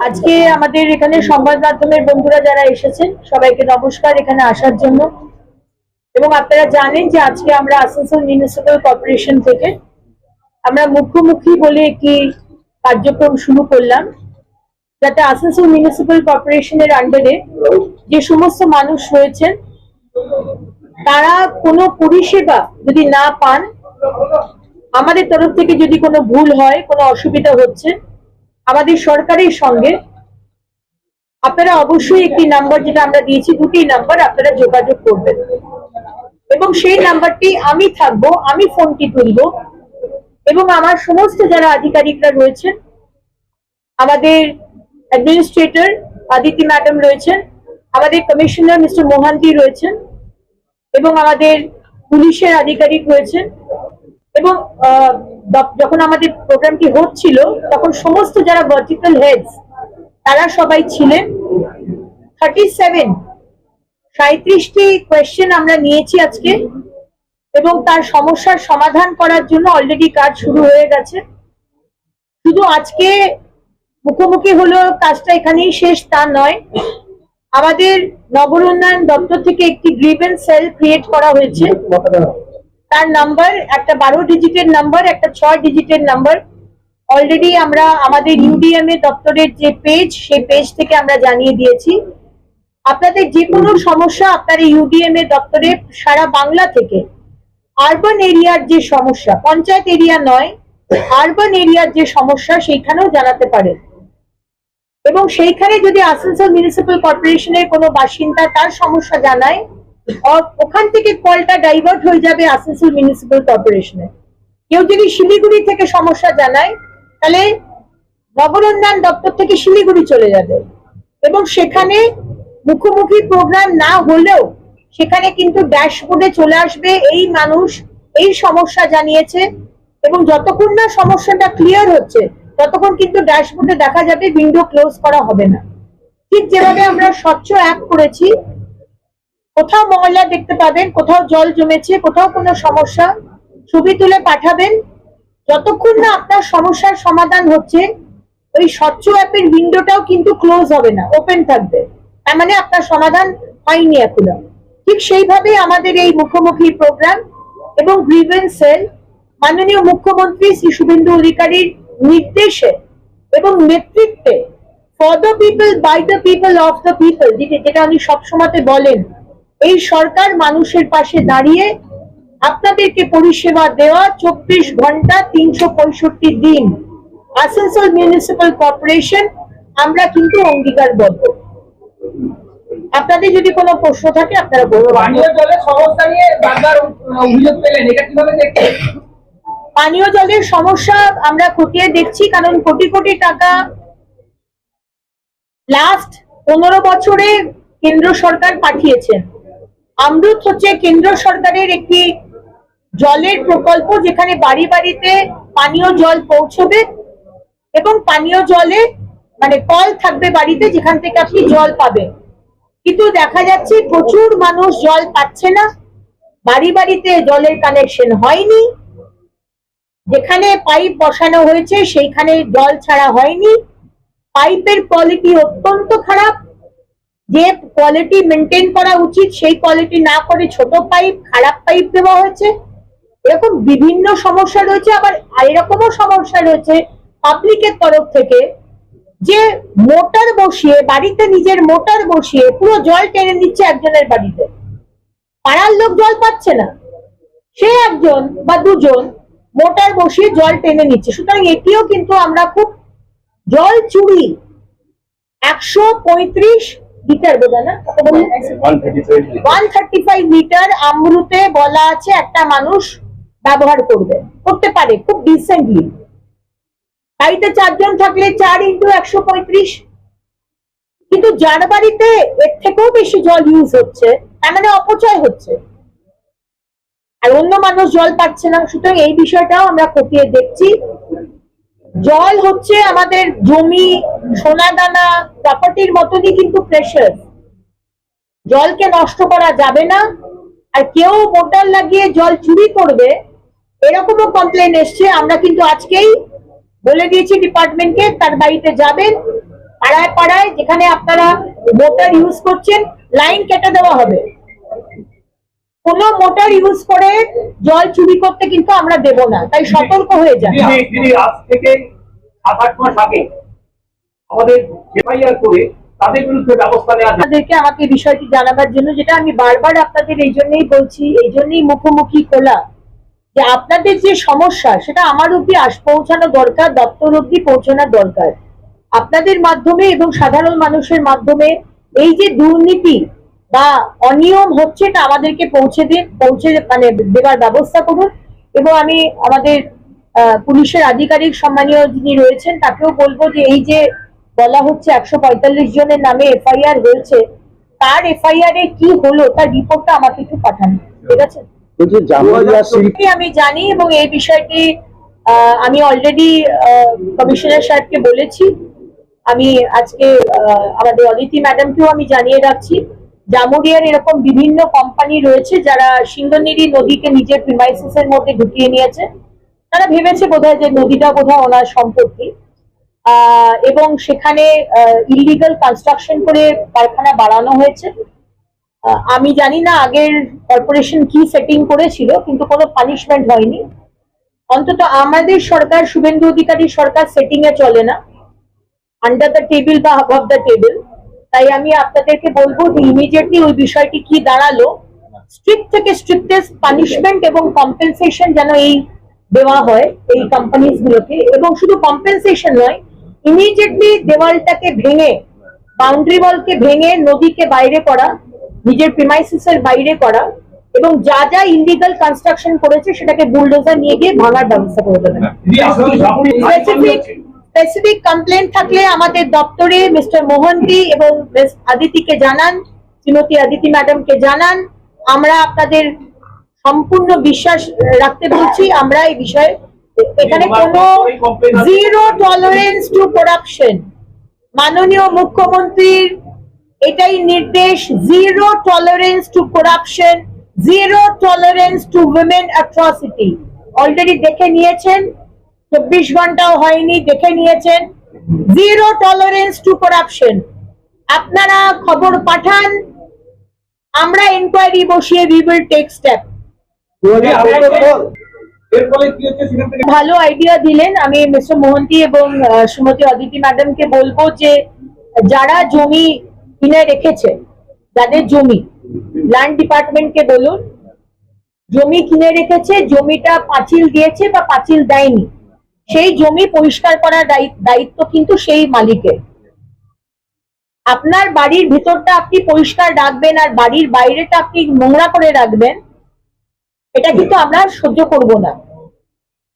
আজকে আমাদের এখানে সংবাদ মাধ্যমের বন্ধুরা যারা এসেছেন সবাইকে নমস্কার এখানে আসার জন্য। এবং আপনারা জানেন যে আজকে আমরা আসানসোল মিউনিসিপাল কর্পোরেশন থেকে আমরা মুখোমুখি বলে একটি কার্যক্রম শুরু করলাম, যাতে আসানসোল মিউনিসিপাল কর্পোরেশনের আন্ডারে যে সমস্ত মানুষ রয়েছেন তারা কোনো পরিষেবা যদি না পান, আমাদের তরফ থেকে যদি কোনো ভুল হয়, কোনো অসুবিধা হচ্ছে, আমাদের সরকারের সঙ্গে আপনারা অবশ্যই একটি নাম্বার যেটা আমরা দিয়েছি, দুটি নাম্বার আপনারা যোগাযোগ করবেন এবং সেই নাম্বারটি আমি থাকবো, আমি ফোনটি তুলবো এবং আমার সমস্ত যারা আধিকারিকরা রয়েছেন, আমাদের অ্যাডমিনিস্ট্রেটর আদিতি ম্যাডাম রয়েছেন, আমাদের কমিশনার মিস্টার মোহান্তি রয়েছেন এবং আমাদের পুলিশের আধিকারিক রয়েছেন। এবং যখন আমাদের প্রোগ্রামটি হচ্ছিল তখন সমস্ত যারা ভার্টিক্যাল হেডস তারা সবাই ছিলেন। 37টি কোয়েশ্চেন আমরা নিয়েছি আজকে এবং তার সমস্যার সমাধান করার জন্য অলরেডি কাজ শুরু হয়ে গেছে। শুধু আজকে মুখোমুখি হলো কাজটা এখানেই শেষ তা নয়, আমাদের নগর উন্নয়ন দপ্তর থেকে একটি গ্রিভেন্স সেল ক্রিয়েট করা হয়েছে। তার নাম্বার একটা 12 ডিজিটের নাম্বার, একটা 6 ডিজিটের নাম্বার অলরেডি আমরা আমাদের ইউডিএমএ দপ্তরের যে পেজ, সেই পেজ থেকে আমরা জানিয়ে দিয়েছি। আপনাদের যে কোনো সমস্যা আপনার ইউডিএমএ দপ্তরে সারা বাংলা থেকে আরবান এরিয়ার যে সমস্যা, পঞ্চায়েত এরিয়া নয়, আরবান এরিয়ার যে সমস্যা সেইখানেও জানাতে পারেন। এবং সেইখানে যদি আসানসোল মিউনিসিপাল কর্পোরেশনের কোনো বাসিন্দা তার সমস্যা জানায়, ওখান থেকে কলটা ডাইভার্ট হয়ে যাবে আসানসোল মিউনিসিপাল কর্পোরেশনে। কেউ যদি শিলিগুড়ি থেকে সমস্যা জানায় তাহলে নগর উন্নয়ন দপ্তর থেকে শিলিগুড়ি চলে যাবে এবং সেখানে মুখোমুখি প্রোগ্রাম না হলেও সেখানে কিন্তু ড্যাশবোর্ডে চলে আসবে এই মানুষ এই সমস্যা জানিয়েছে এবং যতক্ষণ না সমস্যাটা ক্লিয়ার হচ্ছে ততক্ষণ কিন্তু ড্যাশবোর্ডে দেখা যাবে, উইন্ডো ক্লোজ করা হবে না। ঠিক যেভাবে আমরা স্বচ্ছ অ্যাপ করেছি, কোথাও ময়লা দেখতে পাবেন, কোথাও জল জমেছে, কোথাও কোনো সমস্যা, ছবি তুলে পাঠাবেন। যতক্ষণ না আপনার সমস্যার সমাধান হচ্ছে ওই স্বচ্ছ অ্যাপের উইন্ডোটাও কিন্তু ক্লোজ হবে না, ওপেন থাকবে, তার মানে আপনার সমাধান হয়নি এখনো। ঠিক সেইভাবে আমাদের এই মুখোমুখি প্রোগ্রাম এবং গ্রিভেন্স সেল মাননীয় মুখ্যমন্ত্রী শ্রী শুভেন্দু অধিকারীর নির্দেশে এবং নেতৃত্বে for the people by the people of the people, যেটা উনি সবসময় বলেন, এই সরকার মানুষের পাশে দাঁড়িয়ে আপনাদেরকে পরিষেবা দেওয়া 24 ঘন্টা 365 দিন আসানসোল মিউনিসিপাল কর্পোরেশন আমরা কিন্তু অঙ্গীকারবদ্ধ। আপনাদের যদি কোনো প্রশ্ন থাকে আপনারা বলুন। পানীয় জলের সমস্যা নিয়ে বারবার অভিযোগ পেলেন, এটা কিভাবে দেখছেন? পানীয় জলের সমস্যা আমরা খতিয়ে দেখছি, কারণ কোটি কোটি টাকা লাস্ট 15 বছরে কেন্দ্র সরকার পাঠিয়েছেন। অমৃত হচ্ছে কেন্দ্র সরকারের একটি জলের প্রকল্প, যেখানে বাড়ি বাড়িতে পানীয় জল পৌঁছবে এবং পানীয় জলে মানে কল থাকবে বাড়িতে যেখান থেকে আপনি জল পাবেন। কিন্তু দেখা যাচ্ছে প্রচুর মানুষ জল পাচ্ছে না, বাড়ি বাড়িতে জলের কানেকশন হয়নি, যেখানে পাইপ বসানো হয়েছে সেইখানে জল ছাড়া হয়নি, পাইপের কোয়ালিটি অত্যন্ত খারাপ, যে কোয়ালিটি মেনটেন করা উচিত সেই কোয়ালিটি না করে ছোট পাইপ, খারাপ পাইপ দেওয়া হয়েছে। এরকম বিভিন্ন সমস্যা রয়েছে। আবার এরকমও সমস্যা রয়েছে পাবলিকের তরফ থেকে, যে মোটর বসিয়ে বাড়িতে নিজের মোটর বসিয়ে পুরো জল টেনে নিচ্ছে একজনের বাড়িতে, পাড়ার লোক জল পাচ্ছে না, সে একজন বা দুজন মোটর বসিয়ে জল টেনে নিচ্ছে। সুতরাং এটিও কিন্তু আমরা খুব জল চুরি 135 লিটার বোঝা না 135 লিটার আমরুতে বলা আছে একটা মানুষ ব্যবহার করতে পারে খুব ডিসেন্টলি। বাড়িতে 4 জন থাকলে 4 × 135, কিন্তু যার বাড়িতে এর থেকেও বেশি জল ইউজ হচ্ছে তার মানে অপচয় হচ্ছে আর অন্য মানুষ জল পাচ্ছে না। সুতরাং এই বিষয়টাও আমরা খতিয়ে দেখছি। জল হচ্ছে আমাদের জমি, সোনাদানা, প্রপার্টির মতনই কিন্তু প্রেশার, জলকে নষ্ট করা যাবে না। আর কেউ মোটর লাগিয়ে জল চুরি করবে এরকমও কমপ্লেন এসছে। আমরা কিন্তু আজকেই বলে দিয়েছি ডিপার্টমেন্টকে, তার বাড়িতে যাবেন, পাড়ায় পাড়ায় যেখানে আপনারা মোটর ইউজ করছেন লাইন কেটে দেওয়া হবে। কোনো মোটর ইউজ করে জল চুরি করতে কিন্তু আমরা দেব না, তাই সতর্ক হয়ে যান। দিদি আজ থেকে 7-8 মাস আগে আমাদের এফআইআর করে তাদের বিরুদ্ধে ব্যবস্থা নেওয়া যায়। আপনাদেরকে আমাকে এই বিষয়টি জানাবার জন্য, যেটা আমি বারবার আপনাদের এই জন্যই বলছি, এই জন্যই মুখোমুখি খোলা, যে আপনাদের যে সমস্যা সেটা আমার অব্দি পৌঁছানো দরকার, দপ্তর অব্দি পৌঁছানো দরকার। আপনাদের মাধ্যমে এবং সাধারণ মানুষের মাধ্যমে এই যে দুর্নীতি বা অনিয়ম হচ্ছে না আমাদেরকে পৌঁছে মানে দেওয়ার ব্যবস্থা করুন। এবং আমি আমাদের পুলিশের আধিকারিক সম্মানীয় যিনি রয়েছেন তাকেও বলবো যে এই যে বলা হচ্ছে 145 জনের নামে এফআইআর হয়েছে, তার এফআইআর এ কি হলো তার রিপোর্টটা আমাকে একটু পাঠান, ঠিক আছে? আমি জানি এবং এই বিষয়টি আমি অলরেডি কমিশনার সাহেবকে বলেছি। আমি আজকে আমাদের অদিতি ম্যাডামকেও আমি জানিয়ে রাখছি, জামুরিয়ার এরকম বিভিন্ন কোম্পানি রয়েছে যারা সিংহনীরি নদীকে নিজের প্রিমাইসিস এর মধ্যে ঢুকিয়ে নিয়েছে। তারা ভেবেছে বোধহয় যে নদীটা বোধহয় ওনার সম্পত্তি, এবং সেখানে ইলিগাল কনস্ট্রাকশন করে কারখানা বাড়ানো হয়েছে। আমি জানি না আগের কর্পোরেশন কি সেটিং করেছিল, কিন্তু কোনো পানিশমেন্ট হয়নি। অন্তত আমাদের সরকার, শুভেন্দু অধিকারী সরকার সেটিং এ চলে না, আন্ডার দ্য টেবিল বা অ্যাবভ দ্য টেবিল। তাই আমি আপনাদেরকে বলবো যে ইমিডিয়েটলি ওই বিষয়টি কি দাঁড়ালো, স্ট্রিক্ট থেকে স্ট্রিক্টেস্ট পানিশমেন্ট এবং কম্পেনসেশন যেন এই দেওয়া হয় এই কোম্পানিজ গুলোকে। এবং শুধু কম্পেনসেশন নয়, ইমিডিয়েটলি দেওয়ালটাকে ভেঙে, বাউন্ডারি ওয়ালকে ভেঙে নদীকে বাইরে করা, নিজের প্রিমাইসিসের বাইরে করা, এবং যা যা ইলিগাল কনস্ট্রাকশন করেছে সেটাকে বুলডোজার নিয়ে গিয়ে ভাঙার ব্যবস্থা করে দেবেন। স্পেসিফিক কমপ্লেন থাকলে আমাদের দপ্তরে মিস্টার মোহন্তি এবং মিস আদিতিকে জানান, শ্রীমতী আদিতি ম্যাডামকে জানান। আমরা আপনাদের সম্পূর্ণ বিশ্বাস রাখতে বলছি, আমরা এই বিষয়ে এখানে কোনো জিরো টলারেন্স টু করাপশন। মাননীয় মুখ্যমন্ত্রীর এটাই নির্দেশ, zero tolerance two corruption, zero tolerance two women atrocity. Already দেখে নিয়েছেন, 24 ঘন্টাও হয়নি, দেখে নিয়েছেন। Zero tolerance two corruption. আপনারা খবর পাঠান, আমরা ইনকোয়ারি বসিয়ে উই উইল টেক স্টেপ। ভালো আইডিয়া দিলেন। আমি মিস্টার মোহন্তি এবং শ্রীমতী অদিতি ম্যাডামকে বলবো যে যারা জমি কিনে রেখেছে, যাদের জমি, ল্যান্ড ডিপার্টমেন্টকে বলুন, জমি কিনে রেখেছে, জমিটা পাঁচিল দিয়েছে বা পাঁচিল দেয়নি, সেই জমি পরিষ্কার করার দায়িত্ব কিন্তু সেই মালিকের। আপনার বাড়ির ভিতরটা আপনি পরিষ্কার রাখবেন আর বাড়ির বাইরেটা আপনি নোংরা করে রাখবেন, এটা কিন্তু আমরা সহ্য করব না।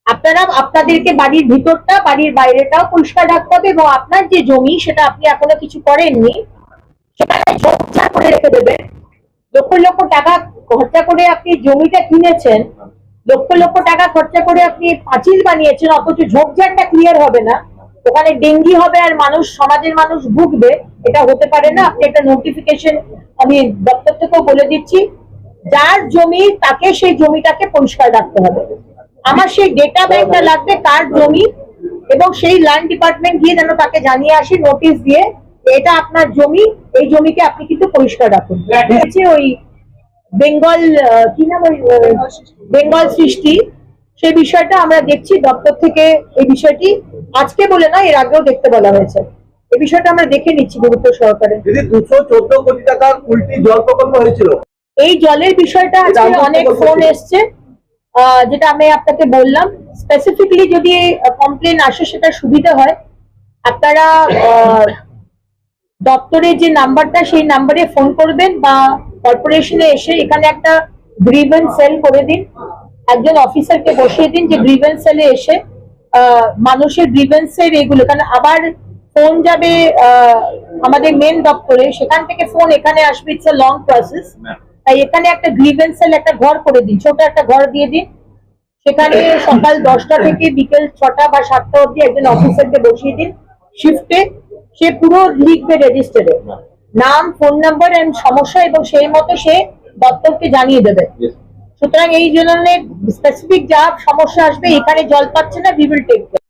আপনারা আপনাদেরকে বাড়ির ভিতরটা, বাড়ির বাইরেটাও পরিষ্কার রাখতে হবে, এবং আপনার যে জমি সেটা আপনি এখনো কিছু করেননি সেখানে ঝোপঝাড় করে রেখে দেবেন। লক্ষ লক্ষ টাকা খরচা করে আপনি জমিটা কিনেছেন, লক্ষ লক্ষ টাকা খরচা করে আপনি পাঁচিল বানিয়েছেন, অথচ ঝোপঝাড়টা ক্লিয়ার হবে না, ওখানে ডেঙ্গি হবে আর মানুষ, সমাজের মানুষ ভুগবে। এটা হতে পারে না। আপনি একটা নোটিফিকেশন, আমি দপ্তর থেকেও বলে দিচ্ছি, যার জমি তাকে সেই জমিটাকে পরিষ্কার রাখতে হবে। আমার সেই ডেটা ব্যাংকটা লাগবে কার জমি, এবং সেই ল্যান্ড ডিপার্টমেন্ট গিয়ে যেন তাকে জানিয়ে আসে নোটিশ দিয়ে, এটা আপনার জমি, এই জমিকে আপনি কিন্তু পরিষ্কার রাখুন। ওই বেঙ্গল কি নাম, ওই বেঙ্গল সৃষ্টি, সেই বিষয়টা আমরা দেখছি দপ্তর থেকে। এই বিষয়টি আজকে বলে না, এর আগেও দেখতে বলা হয়েছে। এই বিষয়টা আমরা দেখে নিচ্ছি গুরুত্ব সহকারে। 214 কোটি টাকার উল্টি জল প্রকল্প হয়েছিল, এই জলের বিষয়টা আজকে অনেক ফোন এসছে, যেটা আমি আপনাকে বললাম। স্পেসিফিকলি যদি কমপ্লেন আসে সেটা সুবিধা হয়, আপনারা দপ্তরে যে নাম্বারটা, সেই নাম্বারে ফোন করবেন বা কর্পোরেশনে এসে এখানে একটা গ্রিভেন্স সেল করে দিন, একজন অফিসারকে বসিয়ে দিন যে গ্রিভেন্স সেলে এসে মানুষের গ্রিভেন্সের এগুলো, কারণ আবার ফোন যাবে আমাদের মেন দপ্তরে, সেখান থেকে ফোন এখানে আসবে, ইটস আ লং প্রসেস। তাই এখানে একটা গ্রিভেন্স সেল, একটা ঘর করে দিন, ছোট একটা ঘর দিয়ে দিন, সেখানে সকাল 10টা থেকে বিকেল 6টা বা 7টা অবধি একজন অফিসারকে বসিয়ে দিন শিফটে। সে পুরো লিখবে রেজিস্টারে নাম, ফোন নাম্বার এন্ড সমস্যা, এবং সেই মতো সে দপ্তরকে জানিয়ে দেবে। সুতরাং এই জন্য স্পেসিফিক যা সমস্যা আসবে, এখানে জল পাচ্ছে না, উই উইল টেক কেয়ার।